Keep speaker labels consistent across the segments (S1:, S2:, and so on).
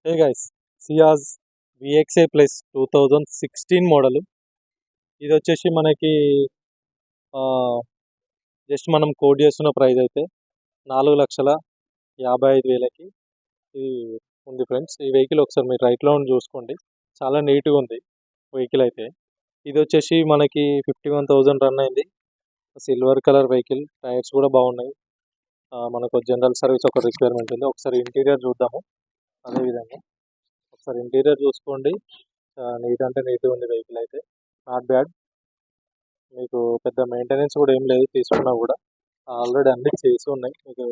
S1: Hey guys, Ciaz VXi plus 2016 model. ఇది వచ్చేసి మనకి జస్ట్ మనం కోడ్ చేస్తున్న ప్రైస్ అయితే 4,55,000కి ఇది ఉంది ఫ్రెండ్స్. ఈ వెహికల్ ఒకసారి మీరు రైట్లో చూసుకోండి, చాలా నీట్గా ఉంది వెహికల్ అయితే. ఇది వచ్చేసి మనకి 51,000 రన్ అయింది. సిల్వర్ కలర్ వెహికల్, టైర్స్ కూడా బాగున్నాయి. మనకు జనరల్ సర్వీస్ ఒక రిక్వైర్మెంట్ ఉంది. ఒకసారి ఇంటీరియర్ చూద్దాము. అదేవిధంగా ఒకసారి ఇంటీరియర్ చూసుకోండి, నీట్ అంటే నీట్గా ఉంది వెహికల్ అయితే, నాట్ బ్యాడ్. మీకు పెద్ద మెయింటెనెన్స్ కూడా ఏం లేదు, తీసుకున్నా కూడా ఆల్రెడీ అన్ని చేసి ఉన్నాయి. మీకు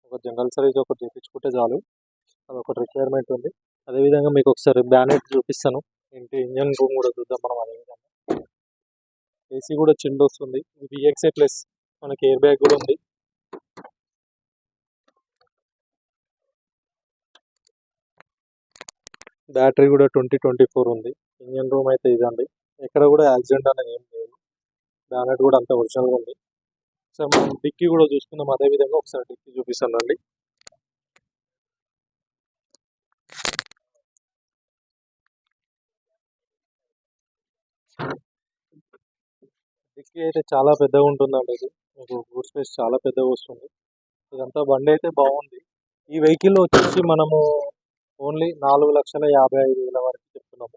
S1: ఒక జనరల్ సర్వీస్ ఒకటి చేయించుకుంటే చాలు, అదొకటి రిక్వైర్మెంట్ ఉంది. అదేవిధంగా మీకు ఒకసారి బ్యానెట్ చూపిస్తాను, ఇంజన్ రూమ్ కూడా చూద్దాం మనం. అదేవిధంగా ఏసీ కూడా చిల్డ్ వస్తుంది. విఎక్స్ఐ ప్లస్, మనకి ఎయిర్ బ్యాగ్ కూడా ఉంది. బ్యాటరీ కూడా 2024 ఉంది. ఇంజన్ రూమ్ అయితే ఇదండి, ఎక్కడ కూడా యాక్సిడెంట్ అనేది ఏం లేదు. బ్యానెట్ కూడా అంత ఒరిజినల్గా ఉంది. సో మనం డిక్కీ కూడా చూసుకుందాం. అదేవిధంగా ఒకసారి డిక్కీ చూపిస్తాను అండి. డిక్కీ అయితే చాలా పెద్దగా ఉంటుందండి. ఇది మీకు బూట్ స్పేస్ చాలా పెద్దగా వస్తుంది. ఇదంతా బండి అయితే బాగుంది. ఈ వెహికల్ వచ్చేసి మనము ఓన్లీ 4,55,000 వరకు చెప్తున్నాము.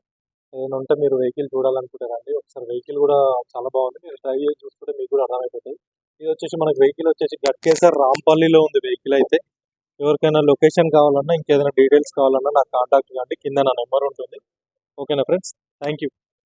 S1: ఏదైనా ఉంటే మీరు వెహికల్ చూడాలనుకుంటారండి, ఒకసారి వెహికల్ కూడా చాలా బాగుంది. మీరు డ్రైవ్ చేసి చూసుకుంటే మీకు కూడా అర్థమైపోతుంది. ఇది వచ్చేసి మనకి వెహికల్ వచ్చేసి గట్కేసర్ రాంపల్లిలో ఉంది వెహికల్ అయితే. ఎవరికైనా లొకేషన్ కావాలన్నా, ఇంకేదైనా డీటెయిల్స్ కావాలన్నా నాకు కాంటాక్ట్ కండి, కింద నా నెంబర్ ఉంటుంది. ఓకేనా ఫ్రెండ్స్, థ్యాంక్ యూ.